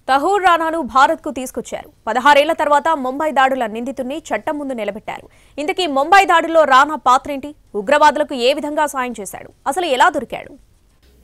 తహూర్ రానాను భారత్కు తీసుకొచ్చారు. 16 ఏళ్ల తర్వాత ముంబై దాడుల నిందితుడిని చట్టం ముందు నిలబెట్టారు. ఇంతకీ ముంబై దాడుల్లో రానా పాత్రేంటి? ఉగ్రవాదులకు ఏ విధంగా సాయం చేశాడు? అసలు ఎలా దొరికాడు?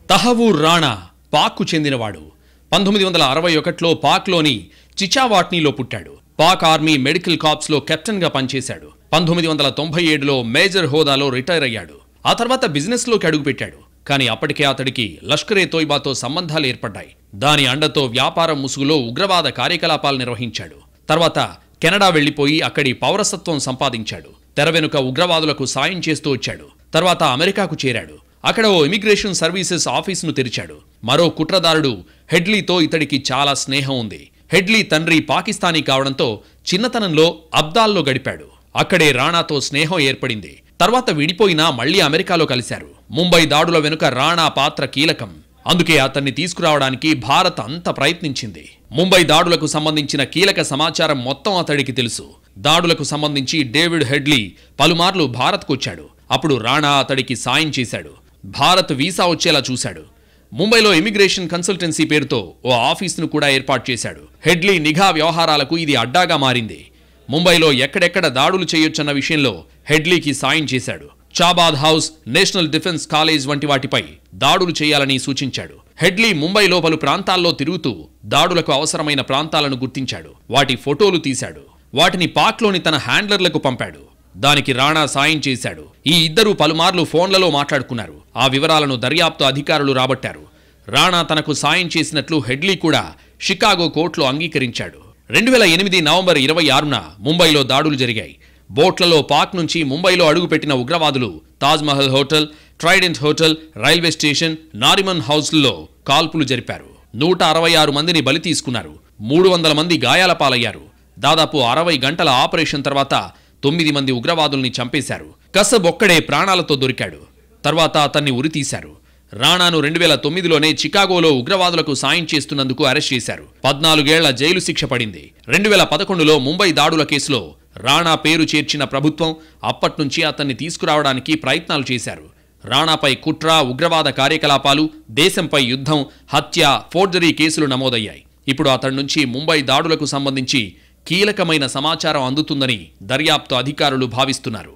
తహవూర్ రానా పాక్కు చెందినవాడు. 1961లో పాక్లోని చిచావాట్నీలో పుట్టాడు. పాక్ ఆర్మీ మెడికల్ కార్ప్స్లో కెప్టెన్గా పనిచేశాడు. 1997లో మేజర్ హోదాలో రిటైర్ అయ్యాడు. ఆ తర్వాత బిజినెస్లోకి అడుగుపెట్టాడు. కానీ అప్పటికే అతడికి లష్కరే తోయిబాతో సంబంధాలు ఏర్పడ్డాయి. దాని అండతో వ్యాపారం ముసుగులో ఉగ్రవాద కార్యకలాపాలు నిర్వహించాడు. తర్వాత కెనడా వెళ్లిపోయి అక్కడి పౌరసత్వం సంపాదించాడు. తెర వెనుక ఉగ్రవాదులకు సాయం చేస్తూ వచ్చాడు. తర్వాత అమెరికాకు చేరాడు. అక్కడ ఓ ఇమిగ్రేషన్ సర్వీసెస్ ఆఫీసును తెరిచాడు. మరో కుట్రదారుడు హెడ్లీతో ఇతడికి చాలా స్నేహం ఉంది. హెడ్లీ తండ్రి పాకిస్తానీ కావడంతో చిన్నతనంలో అబ్దాల్లో గడిపాడు. అక్కడే రానాతో స్నేహం ఏర్పడింది. తర్వాత విడిపోయినా మళ్లీ అమెరికాలో కలిశారు. ముంబై దాడుల వెనుక రానా పాత్ర కీలకం. అందుకే అతన్ని తీసుకురావడానికి భారత్ అంత ప్రయత్నించింది. ముంబై దాడులకు సంబంధించిన కీలక సమాచారం మొత్తం అతడికి తెలుసు. దాడులకు సంబంధించి డేవిడ్ హెడ్లీ పలుమార్లు భారత్కొచ్చాడు. అప్పుడు రానా అతడికి సాయం చేశాడు. భారత్ వీసా వచ్చేలా చూశాడు. ముంబైలో ఇమిగ్రేషన్ కన్సల్టెన్సీ పేరుతో ఓ ఆఫీసును కూడా ఏర్పాటు చేశాడు. హెడ్లీ నిఘా వ్యవహారాలకు ఇది అడ్డాగా మారింది. ముంబైలో ఎక్కడెక్కడ దాడులు చేయొచ్చన్న విషయంలో హెడ్లీకి సాయం చేశాడు. చాబాద్ హౌస్, నేషనల్ డిఫెన్స్ కాలేజ్ వంటి వాటిపై దాడులు చేయాలని సూచించాడు. హెడ్లీ ముంబైలో పలు ప్రాంతాల్లో తిరుగుతూ దాడులకు అవసరమైన ప్రాంతాలను గుర్తించాడు. వాటి ఫోటోలు తీశాడు. వాటిని పాక్లోని తన హ్యాండ్లర్లకు పంపాడు. దానికి రానా సాయం చేశాడు. ఈ ఇద్దరూ పలుమార్లు ఫోన్లలో మాట్లాడుకున్నారు. ఆ వివరాలను దర్యాప్తు అధికారులు రాబట్టారు. రానా తనకు సాయం చేసినట్లు హెడ్లీ కూడా షికాగో కోర్టులో అంగీకరించాడు. 2008 నవంబర్ 26న ముంబైలో దాడులు జరిగాయి. బోట్లలో పాక్ నుంచి ముంబైలో అడుగుపెట్టిన ఉగ్రవాదులు Taj Mahal hotel, Trident hotel, railway station, Nariman హౌస్ల్లో కాల్పులు జరిపారు. 166 మందిని బలి తీసుకున్నారు. 300 మంది గాయాల పాలయ్యారు. దాదాపు 60 గంటల ఆపరేషన్ తర్వాత 9 మంది ఉగ్రవాదుల్ని చంపేశారు. కసబ్ ఒక్కడే ప్రాణాలతో దొరికాడు. తర్వాత అతన్ని ఉరితీశారు. రానాను 2009లోనే చికాగోలో ఉగ్రవాదులకు సాయం చేస్తున్నందుకు అరెస్ట్ చేశారు. 14 ఏళ్ల జైలు శిక్ష పడింది. 2011లో ముంబై దాడుల కేసులో రానా పేరు చేర్చిన ప్రభుత్వం అప్పట్నుంచి అతన్ని తీసుకురావడానికి ప్రయత్నాలు చేశారు. రానాపై కుట్ర, ఉగ్రవాద కార్యకలాపాలు, దేశంపై యుద్ధం, హత్య, ఫోర్జరీ కేసులు నమోదయ్యాయి. ఇప్పుడు అతడి నుంచి ముంబై దాడులకు సంబంధించి కీలకమైన సమాచారం అందుతుందని దర్యాప్తు అధికారులు భావిస్తున్నారు.